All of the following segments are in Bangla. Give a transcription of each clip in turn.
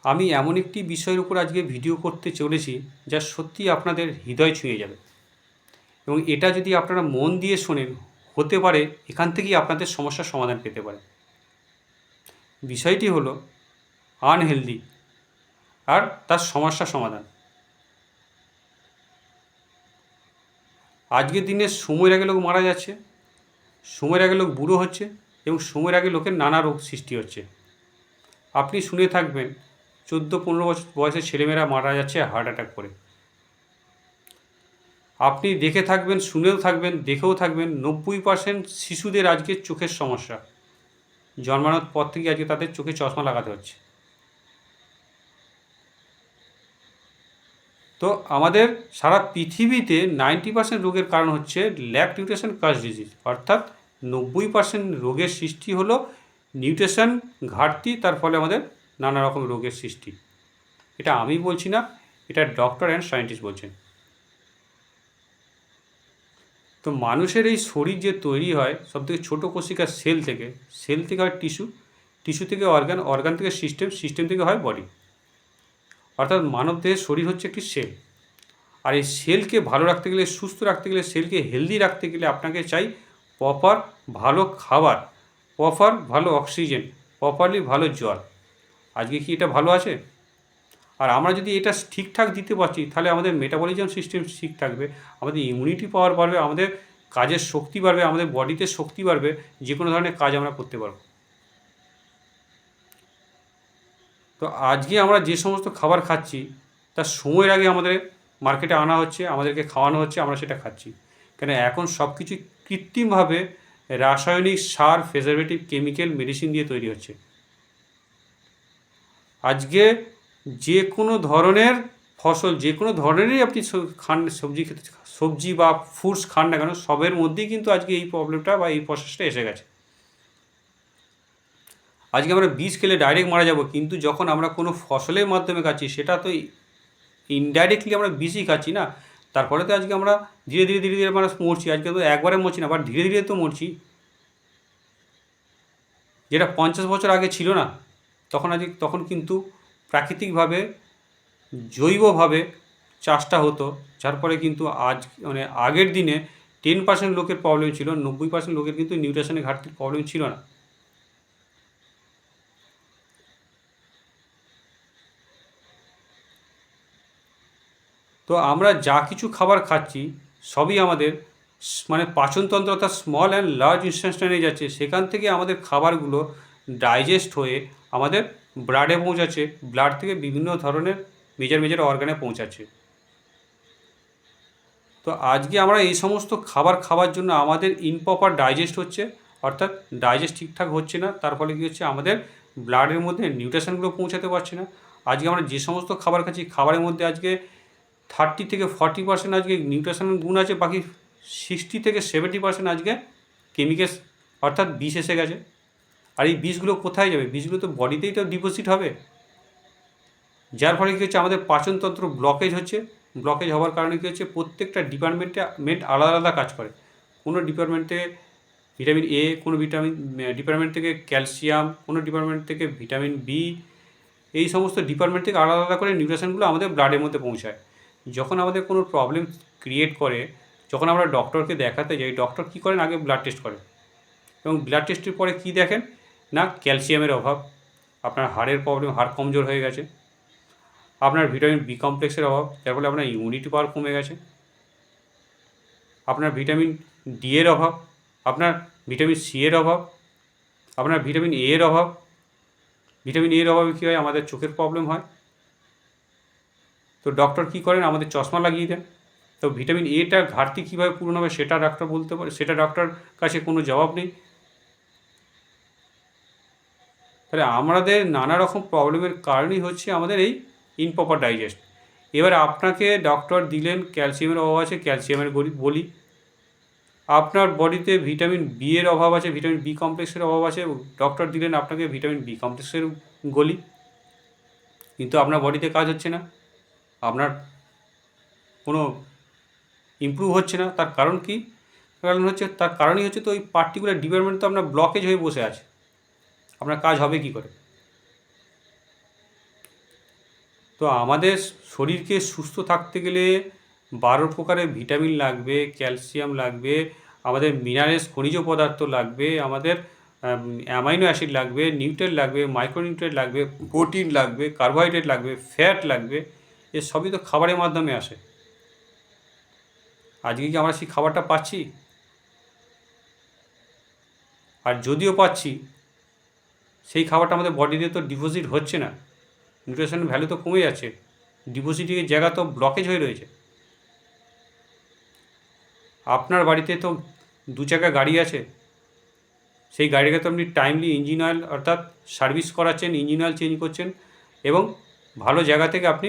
আমি এমন একটি বিষয়ের উপর আজকে ভিডিও করতে চলেছি যা সত্যি আপনাদের হৃদয় ছুঁয়ে যাবে, এবং এটা যদি আপনারা মন দিয়ে শোনেন, হতে পারে এখান থেকেই আপনাদের সমস্যার সমাধান পেতে পারে। বিষয়টি হলো আনহেলদি আর তার সমস্যা সমাধান। আজকের দিনে সময়ের আগে লোক মারা যাচ্ছে, সময়ের আগে লোক বুড়ো হচ্ছে, এবং সময়ের আগে লোকের নানা রোগ সৃষ্টি হচ্ছে। আপনি শুনে থাকবেন 14-15 বছর বয়সের ছেলেমেয়েরা মারা যাচ্ছে হার্ট অ্যাটাক করে। আপনি দেখে থাকবেন, শুনেও থাকবেন, দেখেও থাকবেন 90% শিশুদের আজকে চোখের সমস্যা। জন্মানোর পর থেকে আজকে তাদের চোখে চশমা লাগাতে হচ্ছে। তো আমাদের সারা পৃথিবীতে 90% রোগের কারণ হচ্ছে ল্যাক নিউট্রিশন কাজ ডিজিজ, অর্থাৎ 90% রোগের সৃষ্টি হলো নিউট্রিশন ঘাটতি, তার ফলে আমাদের নানা রকম রোগের সৃষ্টি। এটা আমি বলছি না, এটা ডক্টর অ্যান্ড সায়েন্টিস্ট বলছেন। তো মানুষের এই শরীর যে তৈরি হয় সবথেকে ছোটো কোষিকার সেল থেকে হয় টিস্যু, টিস্যু থেকে অর্গান, অর্গান থেকে সিস্টেম, সিস্টেম থেকে হয় বডি। অর্থাৎ মানব দেহের শরীর হচ্ছে একটি সেল। আর এই সেলকে ভালো রাখতে গেলে, সুস্থ রাখতে গেলে, সেলকে হেলদি রাখতে গেলে আপনাকে চাই প্রপার ভালো খাবার, প্রপার ভালো অক্সিজেন, প্রপারলি ভালো জল। আজকে কি এটা ভালো আছে? আর আমরা যদি এটা ঠিকঠাক দিতে পারছি, তাহলে আমাদের মেটাবলিজম সিস্টেম ঠিক থাকবে, আমাদের ইমিউনিটি পাওয়ার বাড়বে, আমাদের কাজের শক্তি বাড়বে, আমাদের বডিতে শক্তি বাড়বে, যে কোনো ধরনের কাজ আমরা করতে পারবো। তো আজকে আমরা যে সমস্ত খাবার খাচ্ছি তার সময়ের আগে আমাদের মার্কেটে আনা হচ্ছে, আমাদেরকে খাওয়ানো হচ্ছে, আমরা সেটা খাচ্ছি। কেন এখন সব কিছু কৃত্রিমভাবে রাসায়নিক সার, প্রিজারভেটিভ, কেমিক্যাল, মেডিসিন দিয়ে তৈরি হচ্ছে। আজকে যে কোনো ধরনের ফসল, যে কোনো ধরনেরই আপনি খান, সবজি খেতে, সবজি বা ফ্রুটস খান না কেন, সবের মধ্যেই কিন্তু আজকে এই প্রবলেমটা বা এই প্রসেসটা এসে গেছে। আজকে আমরা বীজ খেলে ডাইরেক্ট মারা যাব, কিন্তু যখন আমরা কোনো ফসলের মাধ্যমে খাচ্ছি, সেটা তো ইনডাইরেক্টলি আমরা বীজই খাচ্ছি না। তারপরে তো আজকে আমরা ধীরে ধীরে ধীরে ধীরে মানুষ মরছি। আজকে তো একবারে মরছি না, বাট ধীরে ধীরে তো মরছি। যেটা 50 বছর আগে ছিল না, তখন কিন্তু প্রাকৃতিকভাবে, জৈবভাবে চাষটা হতো, যার ফলে কিন্তু আজ মানে আগের দিনে 10% লোকের প্রবলেম ছিল, 90% লোকের কিন্তু নিউট্রিশনের ঘাটতির প্রবলেম ছিল না। তো আমরা যা কিছু খাবার খাচ্ছি সবই আমাদের মানে পাচনতন্ত্র, অর্থাৎ স্মল অ্যান্ড লার্জ ইন্টেস্টাইনে যাচ্ছে। সেখান থেকে আমাদের খাবারগুলো ডাইজেস্ট হয়ে আমাদের ব্লাডে পৌঁছাচ্ছে, ব্লাড থেকে বিভিন্ন ধরনের মেজর মেজর অর্গানে পৌঁছাচ্ছে। তো আজকে আমরা এই সমস্ত খাবার খাওয়ার জন্য আমাদের ইমপ্রপার ডাইজেস্ট হচ্ছে, অর্থাৎ ডাইজেস্ট ঠিকঠাক হচ্ছে না। তার ফলে কী হচ্ছে, আমাদের ব্লাডের মধ্যে নিউট্রিশনগুলো পৌঁছাতে পারছে না। আজকে আমরা যে সমস্ত খাবার খাচ্ছি, খাবারের মধ্যে আজকে 30 থেকে 40% আজকে নিউট্রিশন গুণ আছে, বাকি 60 থেকে 70% আজকে কেমিক্যালস, অর্থাৎ বিষ এসে গেছে। আর এই বিষগুলো কোথায় যাবে? বিষগুলো তো বডিতেই তো ডিপোজিট হবে, যার ফলে কী হচ্ছে, আমাদের পাচনতন্ত্র ব্লকেজ হচ্ছে। ব্লকেজ হওয়ার কারণে কী হচ্ছে, প্রত্যেকটা ডিপার্টমেন্ট আলাদা আলাদা কাজ করে। কোনো ডিপার্টমেন্ট থেকে ভিটামিন এ, কোনো ডিপার্টমেন্ট থেকে ক্যালসিয়াম, কোনো ডিপার্টমেন্ট থেকে ভিটামিন বি, এই সমস্ত ডিপার্টমেন্ট থেকে আলাদা আলাদা করে নিউট্রিশনগুলো আমাদের ব্লাডের মধ্যে পৌঁছায়। যখন আমাদের কোনো প্রবলেম ক্রিয়েট করে, যখন আমরা ডক্টরকে দেখাতে যাই, ডক্টর কী করেন, আগে ব্লাড টেস্ট করেন, এবং ব্লাড টেস্টের পরে কী দেখেন না, ক্যালসিয়ামের অভাব, আপনার হাড়ের প্রবলেম, হাড় কমজোর হয়ে গেছে, আপনার ভিটামিন বি কমপ্লেক্সের অভাব, যার ফলে আপনার ইমিউনিটি পাওয়ার কমে গেছে, আপনার ভিটামিন ডি এর অভাব, আপনার ভিটামিন সি এর অভাব, আপনার ভিটামিন এ এর অভাব। ভিটামিন এর অভাবে কী হয়, আমাদের চোখের প্রবলেম হয়। তো ডক্টর কী করেন, আমাদের চশমা লাগিয়ে দেন। তো ভিটামিন এটা ঘাটতি কীভাবে পূরণ হবে সেটা ডাক্তার বলতে পারে, সেটা ডক্টর কাছে কোনো জবাব নেই। তাহলে আমাদের নানা রকম প্রবলেমের কারণই হচ্ছে আমাদের এই ইনপ্রপার ডাইজেস্ট। এবার আপনাকে ডক্টর দিলেন ক্যালসিয়ামের অভাব আছে, ক্যালসিয়ামের বলি। আপনার বডিতে ভিটামিন বি এর অভাব আছে, ভিটামিন বি কমপ্লেক্সের অভাব আছে, ডক্টর দিলেন আপনাকে ভিটামিন বি কমপ্লেক্সের গলি। কিন্তু আপনার বডিতে কাজ হচ্ছে না, আপনার কোনো ইমপ্রুভ হচ্ছে না। তার কারণ কি? তার কারণই হচ্ছে তো ওই পার্টিকুলার ডিপার্টমেন্ট তো আপনার ব্লকেজ হয়ে বসে আছে। আপনার কাজ হবে কি করে? তো আমাদের শরীরকে সুস্থ থাকতে গেলে 12 প্রকারের ভিটামিন লাগবে, ক্যালসিয়াম লাগবে, আমাদের মিনারেলস খনিজ পদার্থ লাগবে, আমাদের অ্যামাইনো অ্যাসিড লাগবে, নিউট্রিয়েন্ট লাগবে, মাইক্রোনিউট্রিয়েন্ট লাগবে, প্রোটিন লাগবে, কার্বোহাইড্রেট লাগবে, ফ্যাট লাগবে। এর সবই তো খাবারের মাধ্যমে আসে। আজকে কি আমরা সেই খাবারটা পাচ্ছি? আর যদিও পাচ্ছি, সেই খাবারটা আমাদের বডিতে তো ডিপোজিট হচ্ছে না, নিউট্রিশনের ভ্যালু তো কমে যাচ্ছে, ডিপোজিটের জায়গা তো ব্লকেজ হয়ে রয়েছে। আপনার বাড়িতে তো 2 চাকা গাড়ি আছে, সেই গাড়িটাকে তো আপনি টাইমলি ইঞ্জিন অয়েল অর্থাৎ সার্ভিস করাচ্ছেন, ইঞ্জিন অয়েল চেঞ্জ করছেন এবং ভালো জায়গা থেকে আপনি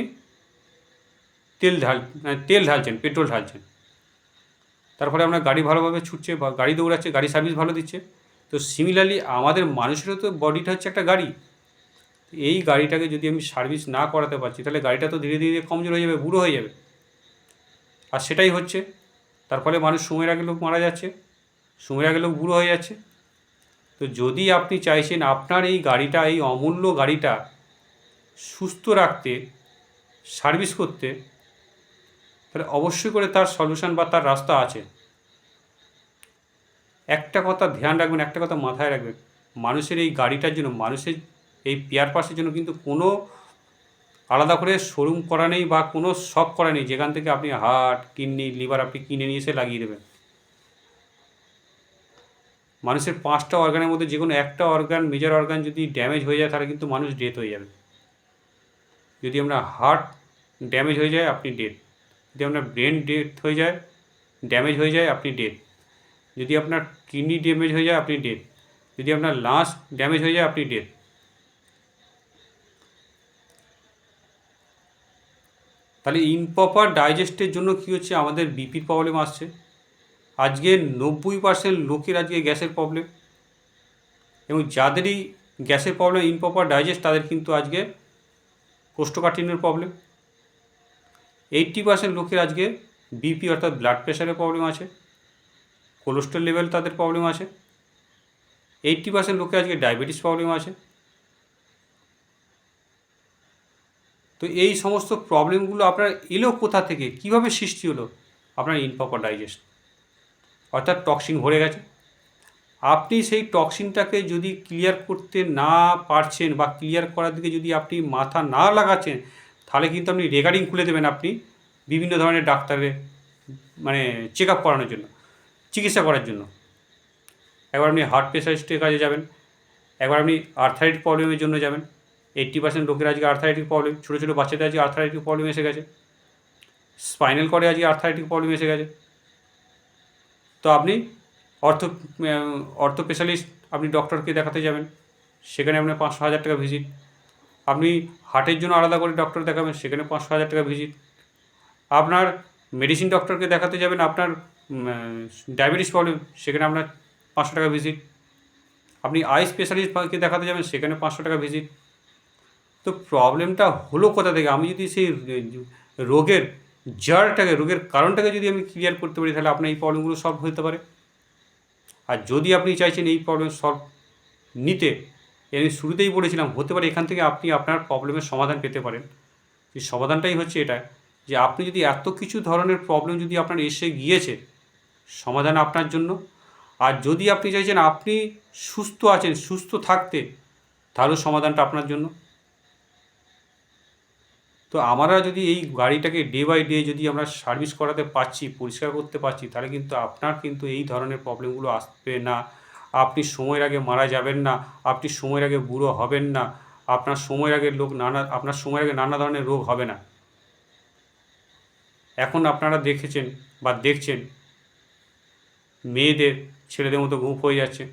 তেল ঢালছেন, পেট্রোল ঢালছেন। তার ফলে আপনার গাড়ি ভালোভাবে ছুটছে বা গাড়ি দৌড়াচ্ছে, গাড়ি সার্ভিস ভালো দিচ্ছে। তো সিমিলারলি আমাদের মানুষেরও তো বডিটা হচ্ছে একটা গাড়ি। এই গাড়িটাকে যদি আমি সার্ভিস না করাতে পারছি, তাহলে গাড়িটা তো ধীরে ধীরে কমজোর হয়ে যাবে, বুড়ো হয়ে যাবে। আর সেটাই হচ্ছে। তার ফলে মানুষ সময়ের আগে লোক মারা যাচ্ছে, সময়ের আগে লোক বুড়ো হয়ে যাচ্ছে। তো যদি আপনি চাইছেন আপনার এই গাড়িটা, এই অমূল্য গাড়িটা সুস্থ রাখতে, সার্ভিস করতে, তাহলে অবশ্যই করে তার সলিউশন বা তার রাস্তা আছে। একটা কথা ধ্যান রাখবেন, একটা কথা মাথায় রাখবেন, মানুষের এই গাড়িটার জন্য, মানুষের এই পেয়ার পাসের জন্য কিন্তু কোনো আলাদা করে শোরুম করা নেই বা কোনো শপ করা নেই যেখান থেকে আপনি হার্ট, কিডনি, লিভার আপনি কিনে নিয়ে এসে লাগিয়ে দেবেন। মানুষের 5টা অর্গানের মধ্যে যে কোনো একটা অর্গান, মেজর অর্গান যদি ড্যামেজ হয়ে যায়, তাহলে কিন্তু মানুষ ডেথ হয়ে যাবে। যদি আপনার হার্ট ড্যামেজ হয়ে যায়, আপনি ডেথ। যদি আপনার ব্রেন হয়ে যায়, ড্যামেজ হয়ে যায়, আপনি ডেথ। যদি আপনার কিডনি ড্যামেজ হয়ে যায়, আপনি ডেথ। যদি আপনার লাংস ড্যামেজ হয়ে যায়, আপনি ডেথ। তাহলে ইমপ্রপার ডাইজেস্টের জন্য কী হচ্ছে, আমাদের বিপির প্রবলেম আসছে। আজকে 90% লোকের আজকে গ্যাসের প্রবলেম, এবং যাদেরই গ্যাসের প্রবলেম, ইমপ্রপার ডাইজেস্ট, তাদের কিন্তু আজকে কোষ্ঠকাঠিন্যের প্রবলেম। 80% লোকের আজকে বিপি অর্থাৎ ব্লাড প্রেশারের প্রবলেম আছে, কোলেস্ট্রল লেভেল তাদের প্রবলেম আছে। 80% লোকের আজকে ডায়াবেটিস প্রবলেম আছে। তো এই সমস্ত প্রবলেমগুলো আপনার এলো কোথা থেকে, কীভাবে সৃষ্টি হলো? আপনার ইমপ্রপার ডাইজেস্ট অর্থাৎ টক্সিন ভরে গেছে। আপনি সেই টক্সিনটাকে যদি ক্লিয়ার করতে না পারছেন বা ক্লিয়ার করার দিকে যদি আপনি মাথা না লাগাচ্ছেন, তাহলে কিন্তু আপনি রেকর্ডিং খুলে দেবেন আপনি বিভিন্ন ধরনের ডাক্তারের চেক আপ করানোর জন্য, চিকিৎসা করার জন্য। একবার আপনি হার্ট স্পেশালিস্টের কাছে যাবেন, একবার আপনি আর্থারাইটিস প্রবলেমের জন্য যাবেন। 80% লোকের আজকে আর্থারাইটিস প্রবলেম, ছোটো ছোটো বাচ্চাদের আজকে আর্থারাইটিস প্রবলেম এসে গেছে, স্পাইনাল কর্ডে আজকে আর্থারাইটিস প্রবলেম এসে গেছে। তো আপনি অর্থো স্পেশালিস্ট, আপনি ডক্টরকে দেখাতে যাবেন, সেখানে আপনার 500,000 টাকা ভিজিট। আপনি হার্টের জন্য আলাদা করে ডক্টর দেখাবেন, সেখানে 500,000 টাকা ভিজিট। আপনার মেডিসিন ডক্টরকে দেখাতে যাবেন, আপনার ডায়াবেটিস প্রবলেম, সেখানে আপনার 500 টাকা ভিজিট। আপনি আই স্পেশালিস্টকে দেখাতে যাবেন, সেখানে 500 টাকা ভিজিট। তো প্রবলেমটা হলো কোথা থেকে? আমি যদি সেই রোগের জারটাকে, রোগের কারণটাকে যদি আমি ক্লিয়ার করতে পারি, তাহলে আপনার এই প্রবলেমগুলো সলভ হতে পারে। আর যদি আপনি চাইছেন এই প্রবলেম সলভ নিতে, আমি শুরুতেই বলেছিলাম, হতে পারে এখান থেকে আপনি আপনার প্রবলেমের সমাধান পেতে পারেন। এই সমাধানটাই হচ্ছে এটা, যে আপনি যদি এত কিছু ধরনের প্রবলেম যদি আপনার এসে গিয়েছে, সমাধান আপনার জন্য। আর যদি আপনি চাইছেন আপনি সুস্থ আছেন, সুস্থ থাকতে, তাহলেও সমাধানটা আপনার জন্য। তো আমরা যদি এই গাড়িটাকে ডে বাই ডে যদি আমরা সার্ভিস করাতে পারছি, পরিষ্কার করতে পারছি, তাহলে কিন্তু আপনার কিন্তু এই ধরনের প্রবলেমগুলো আসবে না। আপনি সময়ের আগে মারা যাবেন না, আপনি সময়ের আগে বুড়ো হবেন না, আপনার সময়ের আগে নানা ধরনের রোগ হবে না। এখন আপনারা দেখেছেন বা দেখছেন, মেয়েদের ছেলেদের মতো গোঁফ হয়ে যাচ্ছে,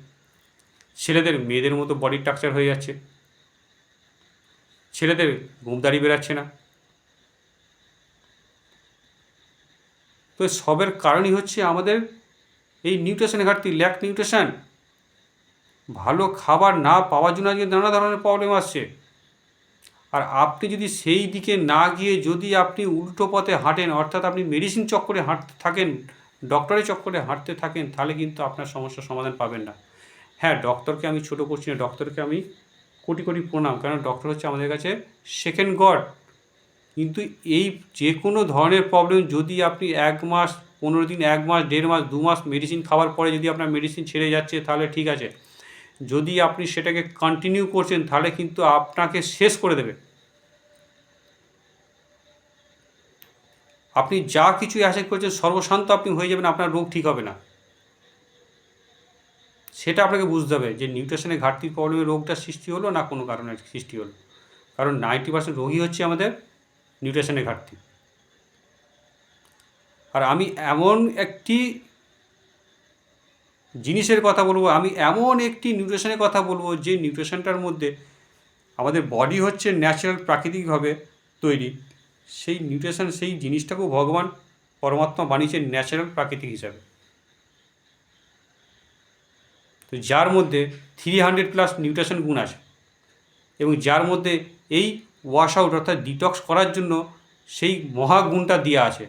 ছেলেদের মেয়েদের মতো বডি স্ট্রাকচার হয়ে যাচ্ছে, ছেলেদের গোঁফদাড়ি বেরাচ্ছে না। তো সবের কারণই হচ্ছে আমাদের এই নিউট্রিশনের ঘাটতি, ল্যাক নিউট্রিশন। ভালো খাবার না পাওয়ার জন্য আজকে নানা ধরনের প্রবলেম আসছে। আর আপনি যদি সেই দিকে না গিয়ে যদি আপনি উল্টো পথে হাঁটেন, অর্থাৎ আপনি মেডিসিন চক্করে হাঁটতে থাকেন, ডক্টরের চক্করে হাঁটতে থাকেন, তাহলে কিন্তু আপনার সমস্যার সমাধান পাবেন না। হ্যাঁ, ডক্টরকে আমি ছোটো করছি না, ডক্টরকে আমি কোটি কোটি প্রণাম, কারণ ডক্টর হচ্ছে আমাদের কাছে সেকেন্ড গড। কিন্তু এই যে কোনো ধরনের প্রবলেম যদি আপনি 1 মাস, 15 দিন, 1 মাস, 1.5 মাস, 2 মাস মেডিসিন খাওয়ার পরে যদি আপনার মেডিসিন ছেড়ে যাচ্ছে তাহলে ঠিক আছে। যদি আপনি সেটাকে কন্টিনিউ করছেন তাহলে কিন্তু আপনাকে শেষ করে দেবে। আপনি যা কিছু অ্যাসেপ্ট করছেন সর্বশান্ত আপনি হয়ে যাবেন, আপনার রোগ ঠিক হবে না। সেটা আপনাকে বুঝতে হবে যে নিউট্রিশনের ঘাটতির প্রবলেমে রোগটা সৃষ্টি হলো না কোনো কারণে সৃষ্টি হলো। কারণ 90% রোগই হচ্ছে আমাদের নিউট্রিশনের ঘাটতি। আর আমি এমন একটি জিনিসের কথা বলবো, আমি এমন একটি নিউট্রিশনের কথা বলবো যে নিউট্রিশনটার মধ্যে আমাদের বডি হচ্ছে ন্যাচারাল প্রাকৃতিকভাবে তৈরি, সেই নিউট্রিশন সেই জিনিসটাকেও ভগবান পরমাত্মা বানিয়েছেন ন্যাচারাল প্রাকৃতিক হিসাবে। তো যার মধ্যে 300+ নিউট্রিশন গুণ আছে এবং যার মধ্যে এই ওয়াশ আউট অর্থাৎ ডিটক্স করার জন্য সেই মহাগুণটা দেওয়া আছে।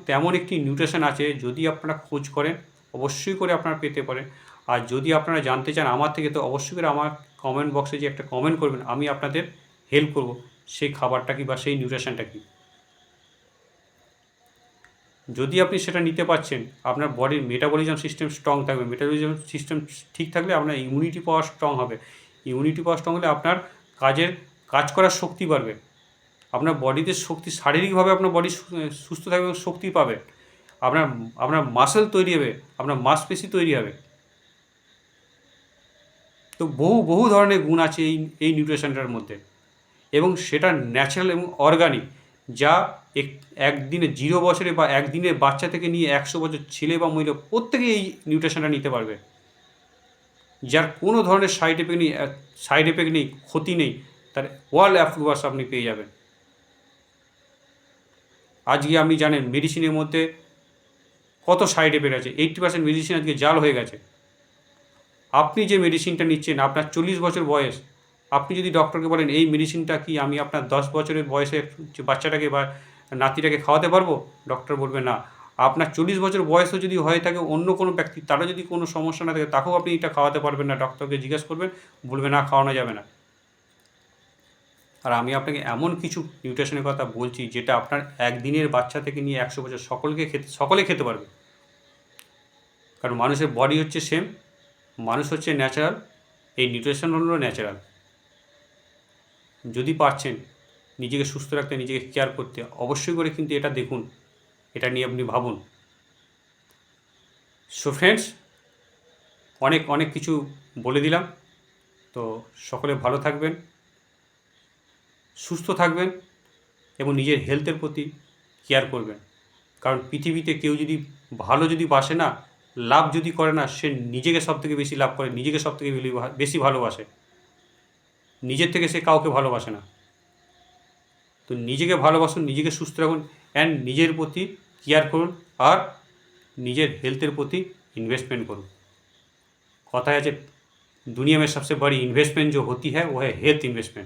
তেমন একটি নিউট্রিশন আছে, যদি আপনারা খোঁজ করেন অবশ্যই করে আপনারা পেতে পারেন। আর যদি আপনারা জানতে চান আমার থেকে তো অবশ্যই করে আমার কমেন্ট বক্সে যে একটা কমেন্ট করবেন, আমি আপনাদের হেল্প করব সেই খাবারটা কি বা সেই নিউট্রিশনটা কি। যদি আপনি সেটা নিতে পারছেন আপনার বডির মেটাবলিজম সিস্টেম স্ট্রং থাকবে, মেটাবলিজম সিস্টেম ঠিক থাকলে আপনার ইমিউনিটি পাওয়ার স্ট্রং হবে, ইমিউনিটি পাওয়ার স্ট্রং হলে আপনার কাজ করার শক্তি বাড়বে, আপনার বডিতে শক্তি, শারীরিকভাবে আপনার বডি সুস্থ থাকবে এবং শক্তি পাবে, আপনার মাসেল তৈরি হবে, আপনার মাংসপেশি তৈরি হবে। তো বহু ধরনের গুণ আছে এই নিউট্রিশনটার মধ্যে এবং সেটা ন্যাচারাল এবং অর্গানিক, যা একদিনে 0 বছরে বা একদিনের বাচ্চা থেকে নিয়ে 100 বছর ছেলে বা মহিলা প্রত্যেকেই এই নিউট্রিশনটা নিতে পারবে, যার কোনো ধরনের সাইড এফেক্ট নেই, ক্ষতি নেই, তার ওয়ার্ল্ড অ্যাপ্রুভাল আপনি পেয়ে যাবেন। আজকে আপনি জানেন মেডিসিনের মধ্যে কত সাইড এফেক্ট আছে, 80% মেডিসিন আজকে জাল হয়ে গেছে। আপনি যে মেডিসিনটা নিচ্ছেন, আপনার 40 বছর বয়স, আপনি যদি ডক্টরকে বলেন এই মেডিসিনটা কি আমি আপনার 10 বছরের বয়সে বাচ্চাটাকে বা নাতিটাকে খাওয়াতে পারবো, ডক্টর বলবে না। আপনার 40 বছর বয়সও যদি হয়ে থাকে অন্য কোনো ব্যক্তি, তারও যদি কোনো সমস্যা না থাকে, তাকেও আপনি এটা খাওয়াতে পারবেন না, ডক্টরকে জিজ্ঞেস করবেন, বলবে না খাওয়ানো যাবে না। আর আমি আপনাকে এমন কিছু নিউট্রিশনের কথা বলছি যেটা আপনার একদিনের বাচ্চা থেকে নিয়ে 100 বছর সকলে খেতে পারবে। কারণ মানুষের বডি হচ্ছে সেম, মানুষ হচ্ছে ন্যাচারাল, এই নিউট্রিশন হলো ন্যাচারাল। যদি পারছেন নিজেকে সুস্থ রাখতে, নিজেকে কেয়ার করতে, অবশ্যই করে কিন্তু এটা দেখুন, এটা নিয়ে আপনি ভাবুন। সো ফ্রেন্ডস, অনেক কিছু বলে দিলাম। তো সকলে ভালো থাকবেন, সুস্থ থাকবেন এবং নিজের হেলথের প্রতি কেয়ার করবেন। কারণ পৃথিবীতে কেউ যদি ভালো যদি বাসে না, লাভ যদি করে না, সে নিজেকে সবথেকে বেশি লাভ করে, নিজেকে সবথেকে বেশি ভালোবাসে, নিজের থেকে সে কাউকে ভালোবাসে না। তো নিজেকে ভালোবাসুন, নিজেকে সুস্থ রাখুন অ্যান্ড নিজের প্রতি কেয়ার করুন আর নিজের হেলথের প্রতি इन्वेस्टमेंट করুন। কথায় আছে দুনিয়া में सबसे बड़ी इन्वेस्टमेंट जो होती है वो है हेल्थ इन्वेस्टमेंट।